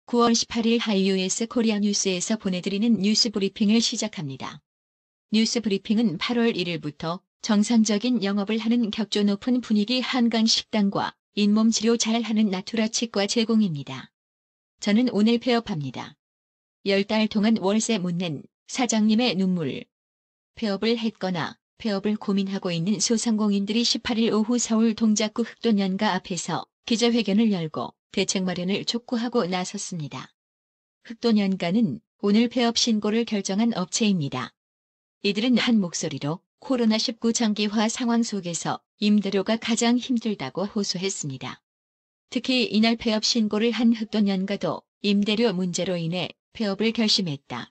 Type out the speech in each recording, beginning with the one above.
9월 18일 하이유에스 코리아 뉴스에서 보내드리는 뉴스 브리핑을 시작합니다. 뉴스 브리핑은 8월 1일부터 정상적인 영업을 하는 격조 높은 분위기 한강 식당과 잇몸 치료 잘하는 나투라 치과 제공입니다. 저는 오늘 폐업합니다. 10달 동안 월세 못 낸 사장님의 눈물. 폐업을 했거나 폐업을 고민하고 있는 소상공인들이 18일 오후 서울 동작구 흑돈연가 앞에서 기자회견을 열고 대책 마련을 촉구하고 나섰습니다. 흑돈연가는 오늘 폐업 신고를 결정한 업체입니다. 이들은 한 목소리로 코로나19 장기화 상황 속에서 임대료가 가장 힘들다고 호소했습니다. 특히 이날 폐업 신고를 한 흑돈연가도 임대료 문제로 인해 폐업을 결심했다.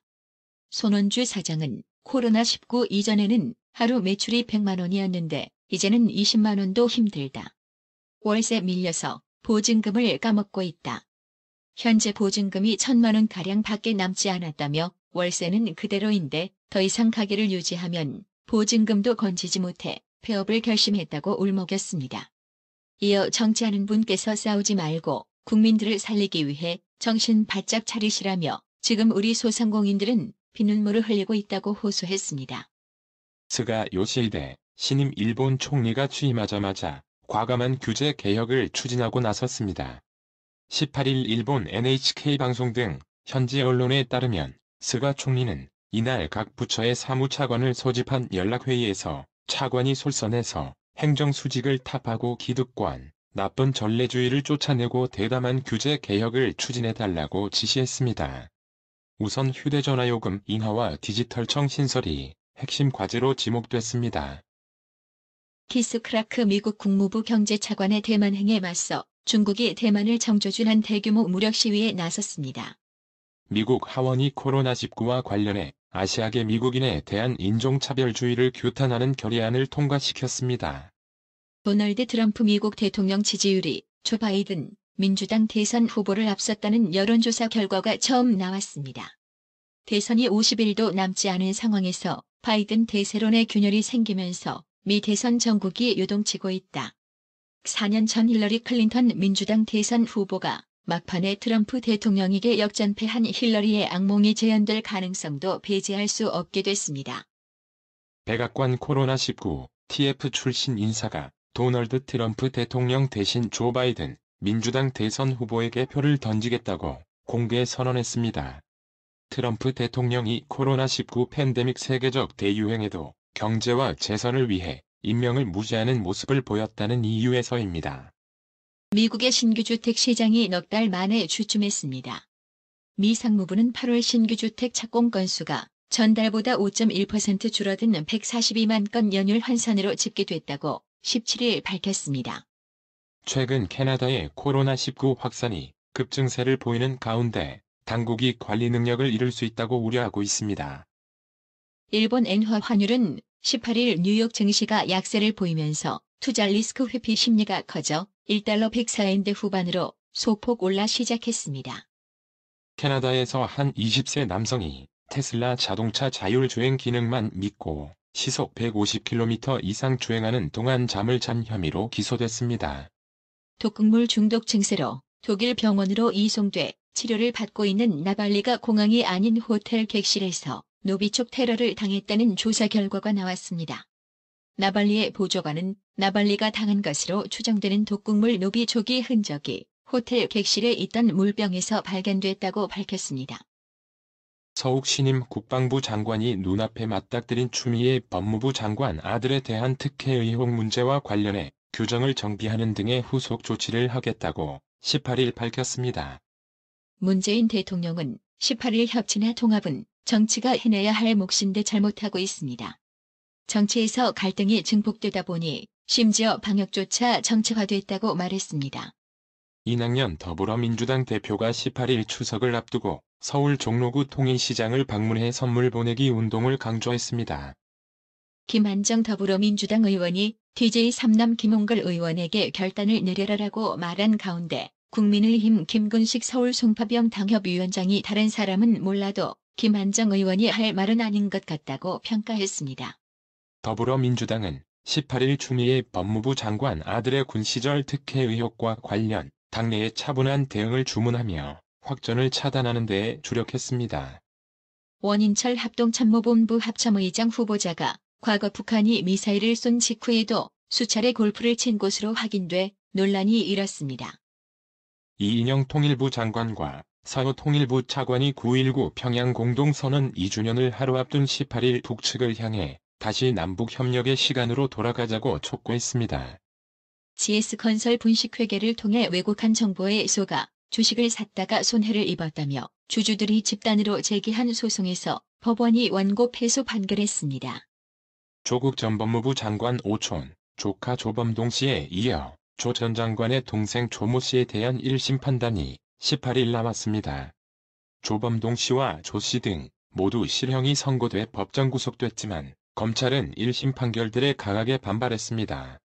손원주 사장은 코로나19 이전에는 하루 매출이 100만 원이었는데 이제는 20만 원도 힘들다. 월세 밀려서 보증금을 까먹고 있다. 현재 보증금이 1,000만 원가량 밖에 남지 않았다며 월세는 그대로인데 더 이상 가게를 유지하면 보증금도 건지지 못해 폐업을 결심했다고 울먹였습니다. 이어 정치하는 분께서 싸우지 말고 국민들을 살리기 위해 정신 바짝 차리시라며 지금 우리 소상공인들은 피눈물을 흘리고 있다고 호소했습니다. 스가 요시히데 신임 일본 총리가 취임하자마자 과감한 규제 개혁을 추진하고 나섰습니다. 18일 일본 NHK 방송 등 현지 언론에 따르면 스가 총리는 이날 각 부처의 사무차관을 소집한 연락회의에서 차관이 솔선해서 행정수직을 타파하고 기득권, 나쁜 전례주의를 쫓아내고 대담한 규제 개혁을 추진해달라고 지시했습니다. 우선 휴대전화 요금 인하와 디지털청 신설이 핵심 과제로 지목됐습니다. 키스 크라크 미국 국무부 경제차관의 대만행에 맞서 중국이 대만을 정조준한 대규모 무력 시위에 나섰습니다. 미국 하원이 코로나19와 관련해 아시아계 미국인에 대한 인종차별주의를 규탄하는 결의안을 통과시켰습니다. 도널드 트럼프 미국 대통령 지지율이 조 바이든 민주당 대선 후보를 앞섰다는 여론조사 결과가 처음 나왔습니다. 대선이 50일도 남지 않은 상황에서 바이든 대세론의 균열이 생기면서 미 대선 전국이 요동치고 있다. 4년 전 힐러리 클린턴 민주당 대선 후보가 막판에 트럼프 대통령에게 역전패한 힐러리의 악몽이 재현될 가능성도 배제할 수 없게 됐습니다. 백악관 코로나19 TF 출신 인사가 도널드 트럼프 대통령 대신 조 바이든 민주당 대선 후보에게 표를 던지겠다고 공개 선언했습니다. 트럼프 대통령이 코로나19 팬데믹 세계적 대유행에도 경제와 재선을 위해 인명을 무시하는 모습을 보였다는 이유에서입니다. 미국의 신규 주택 시장이 넉 달 만에 주춤했습니다. 미 상무부는 8월 신규 주택 착공 건수가 전달보다 5.1% 줄어든 142만 건 연율 환산으로 집계됐다고 17일 밝혔습니다. 최근 캐나다의 코로나19 확산이 급증세를 보이는 가운데 당국이 관리 능력을 잃을 수 있다고 우려하고 있습니다. 일본 엔화 환율은 18일 뉴욕 증시가 약세를 보이면서 투자 리스크 회피 심리가 커져 1달러 104엔대 후반으로 소폭 올라 시작했습니다. 캐나다에서 한 20세 남성이 테슬라 자동차 자율주행 기능만 믿고 시속 150km 이상 주행하는 동안 잠을 잔 혐의로 기소됐습니다. 독극물 중독 증세로 독일 병원으로 이송돼 치료를 받고 있는 나발리가 공항이 아닌 호텔 객실에서 노비촉 테러를 당했다는 조사 결과가 나왔습니다. 나발리의 보좌관은 나발리가 당한 것으로 추정되는 독극물 노비촉의 흔적이 호텔 객실에 있던 물병에서 발견됐다고 밝혔습니다. 서욱 신임 국방부 장관이 눈앞에 맞닥뜨린 추미애 법무부 장관 아들에 대한 특혜 의혹 문제와 관련해 규정을 정비하는 등의 후속 조치를 하겠다고 18일 밝혔습니다. 문재인 대통령은 18일 협치나 통합은 정치가 해내야 할 몫인데 잘못하고 있습니다. 정치에서 갈등이 증폭되다 보니 심지어 방역조차 정치화됐다고 말했습니다. 이낙연 더불어민주당 대표가 18일 추석을 앞두고 서울 종로구 통인시장을 방문해 선물 보내기 운동을 강조했습니다. 김한정 더불어민주당 의원이 DJ 3남 김홍걸 의원에게 결단을 내려라라고 말한 가운데 국민의힘 김근식 서울 송파병 당협위원장이 다른 사람은 몰라도 김한정 의원이 할 말은 아닌 것 같다고 평가했습니다. 더불어민주당은 18일 추미애 법무부 장관 아들의 군 시절 특혜 의혹과 관련 당내의 차분한 대응을 주문하며 확전을 차단하는 데 주력했습니다. 원인철 합동참모본부 합참의장 후보자가 과거 북한이 미사일을 쏜 직후에도 수차례 골프를 친 것으로 확인돼 논란이 일었습니다. 이인영 통일부 장관과 서호 통일부 차관이 9.19 평양 공동선언 2주년을 하루 앞둔 18일 북측을 향해 다시 남북협력의 시간으로 돌아가자고 촉구했습니다. GS건설 분식회계를 통해 왜곡한 정보에 속아 주식을 샀다가 손해를 입었다며 주주들이 집단으로 제기한 소송에서 법원이 원고 패소 판결했습니다. 조국 전 법무부 장관 오촌, 조카 조범동 씨에 이어 조 전 장관의 동생 조모 씨에 대한 1심 판단이 18일 남았습니다. 조범동 씨와 조 씨 등 모두 실형이 선고돼 법정 구속됐지만 검찰은 1심 판결들에 강하게 반발했습니다.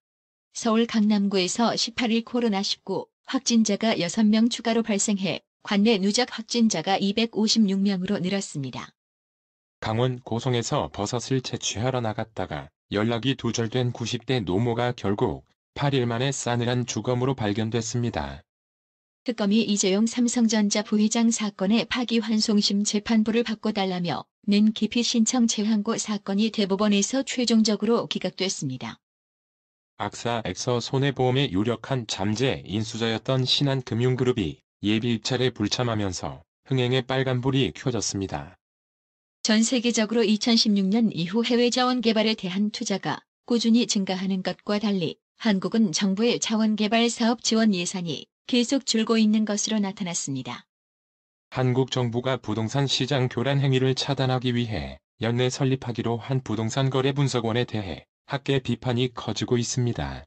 서울 강남구에서 18일 코로나19 확진자가 6명 추가로 발생해 관내 누적 확진자가 256명으로 늘었습니다. 강원 고성에서 버섯을 채취하러 나갔다가 연락이 두절된 90대 노모가 결국 8일 만에 싸늘한 주검으로 발견됐습니다. 특검이 이재용 삼성전자 부회장 사건의 파기환송심 재판부를 바꿔달라며 낸 기피 신청 재항고 사건이 대법원에서 최종적으로 기각됐습니다. 악사 엑서 손해보험의 유력한 잠재 인수자였던 신한금융그룹이 예비 입찰에 불참하면서 흥행의 빨간불이 켜졌습니다. 전 세계적으로 2016년 이후 해외 자원 개발에 대한 투자가 꾸준히 증가하는 것과 달리 한국은 정부의 자원 개발 사업 지원 예산이 계속 줄고 있는 것으로 나타났습니다. 한국 정부가 부동산 시장 교란 행위를 차단하기 위해 연내 설립하기로 한 부동산 거래 분석원에 대해 학계 비판이 커지고 있습니다.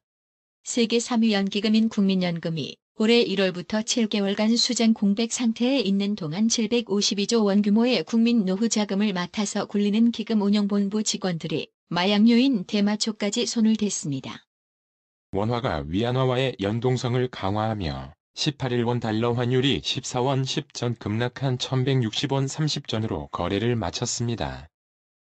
세계 3위 연기금인 국민연금이 올해 1월부터 7개월간 수장 공백 상태에 있는 동안 752조 원 규모의 국민 노후 자금을 맡아서 굴리는 기금운용본부 직원들이 마약류인 대마초까지 손을 댔습니다. 원화가 위안화와의 연동성을 강화하며 18일 원 달러 환율이 14원 10전 급락한 1160원 30전으로 거래를 마쳤습니다.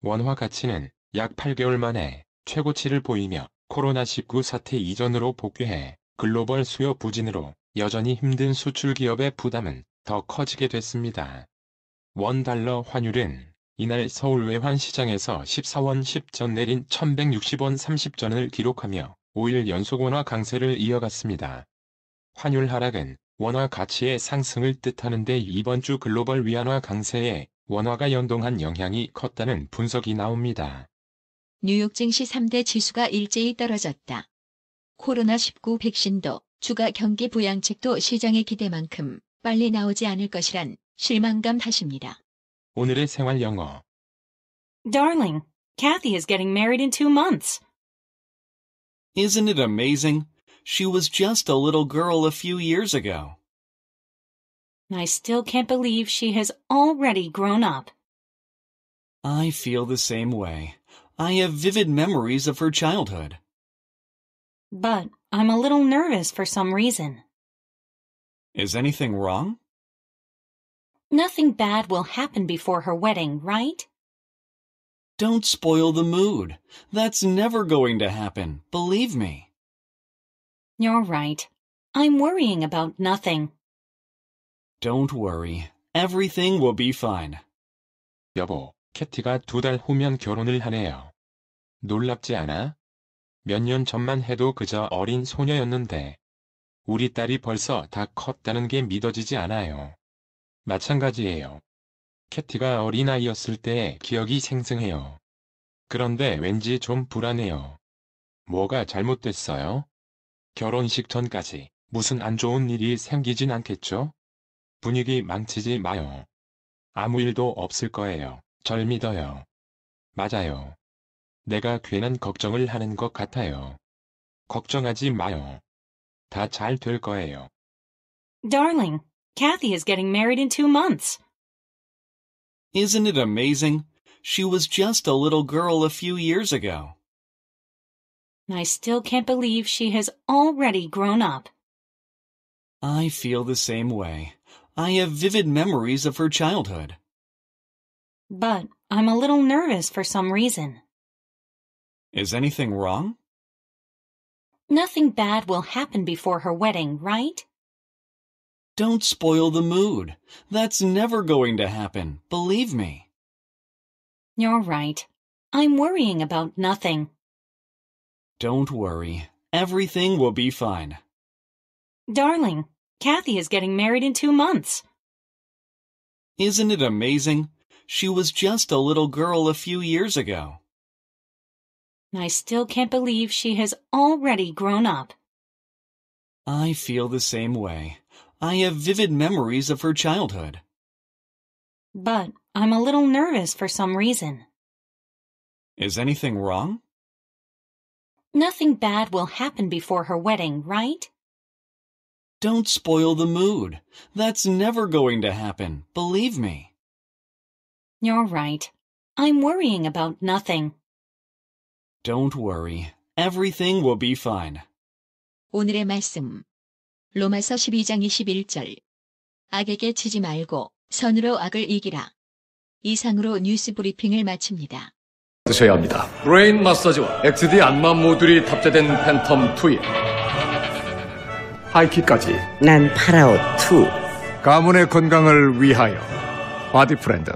원화 가치는 약 8개월 만에 최고치를 보이며 코로나19 사태 이전으로 복귀해 글로벌 수요 부진으로 여전히 힘든 수출 기업의 부담은 더 커지게 됐습니다. 원 달러 환율은 이날 서울 외환시장에서 14원 10전 내린 1160원 30전을 기록하며 5일 연속 원화 강세를 이어갔습니다. 환율 하락은 원화 가치의 상승을 뜻하는데 이번 주 글로벌 위안화 강세에 원화가 연동한 영향이 컸다는 분석이 나옵니다. 뉴욕 증시 3대 지수가 일제히 떨어졌다. 코로나19 백신도 추가 경기 부양책도 시장의 기대만큼 빨리 나오지 않을 것이란 실망감 탓입니다. 오늘의 생활 영어. Darling, Kathy is getting married in 2 months. Isn't it amazing? She was just a little girl a few years ago. I still can't believe she has already grown up. I feel the same way. I have vivid memories of her childhood. But I'm a little nervous for some reason. Is anything wrong? Nothing bad will happen before her wedding, right? Don't spoil the mood. That's never going to happen, believe me. You're right. I'm worrying about nothing. Don't worry. Everything will be fine. 여보, 캐티가 2달 후면 결혼을 하네요. 놀랍지 않아? 몇 년 전만 해도 그저 어린 소녀였는데 우리 딸이 벌써 다 컸다는 게 믿어지지 않아요. 마찬가지예요. 캐티가 어린아이였을 때의 기억이 생생해요. 그런데 왠지 좀 불안해요. 뭐가 잘못됐어요? 결혼식 전까지 무슨 안 좋은 일이 생기진 않겠죠? 분위기 망치지 마요. 아무 일도 없을 거예요. 절 믿어요. 맞아요. 내가 괜한 걱정을 하는 것 같아요. 걱정하지 마요. 다 잘 될 거예요. Darling, Kathy is getting married in 2 months. Isn't it amazing? She was just a little girl a few years ago. I still can't believe she has already grown up. I feel the same way. I have vivid memories of her childhood. But I'm a little nervous for some reason. Is anything wrong? Nothing bad will happen before her wedding, right? Don't spoil the mood. That's never going to happen, believe me. You're right. I'm worrying about nothing. Don't worry. Everything will be fine. Darling, Kathy is getting married in 2 months. Isn't it amazing? She was just a little girl a few years ago. I still can't believe she has already grown up. I feel the same way. I have vivid memories of her childhood. But I'm a little nervous for some reason. Is anything wrong? Nothing bad will happen before her wedding, right? Don't spoil the mood. That's never going to happen, believe me. You're right. I'm worrying about nothing. Don't worry. Everything will be fine. 오늘의 말씀. 로마서 12장 21절. 악에게 치지 말고 선으로 악을 이기라. 이상으로 뉴스 브리핑을 마칩니다. 드셔야 합니다. 브레인 마사지와 XD 안마 모듈이 탑재된 팬텀 2에 하이킥까지 난 파라오 2. 가문의 건강을 위하여 바디 프렌드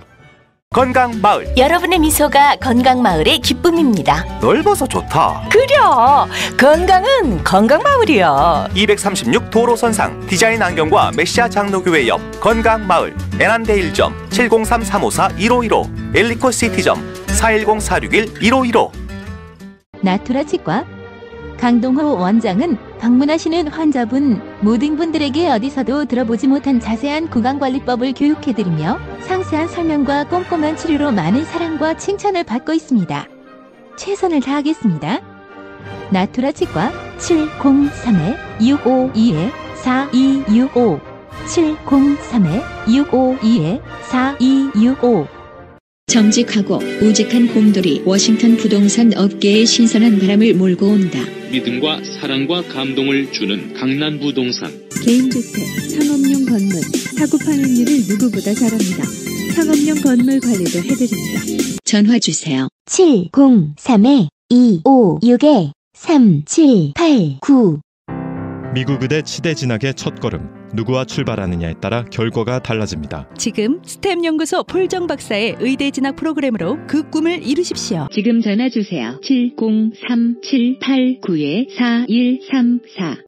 건강마을. 여러분의 미소가 건강마을의 기쁨입니다. 넓어서 좋다. 그려! 건강은 건강마을이야. 236 도로선상 디자인 안경과 메시아 장로교회 옆 건강마을. 에난데일점 703-354-1515 엘리코시티점 410-461-1515. 나투라 치과 강동호 원장은 방문하시는 환자분 모든 분들에게 어디서도 들어보지 못한 자세한 구강관리법을 교육해드리며 상세한 설명과 꼼꼼한 치료로 많은 사랑과 칭찬을 받고 있습니다. 최선을 다하겠습니다. 나투라 치과 703-652-4265 703-652-4265 정직하고 우직한 곰돌이 워싱턴 부동산 업계에 신선한 바람을 몰고 온다. 믿음과 사랑과 감동을 주는 강남 부동산. 개인주택, 상업용 건물, 사고 판매율을 누구보다 잘합니다. 상업용 건물 관리도 해드립니다. 전화 주세요. 703-256-3789 미국 의대 치대 진학의 첫걸음. 누구와 출발하느냐에 따라 결과가 달라집니다. 지금 스템 연구소 폴정 박사의 의대 진학 프로그램으로 그 꿈을 이루십시오. 지금 전화 주세요. 703-789-4134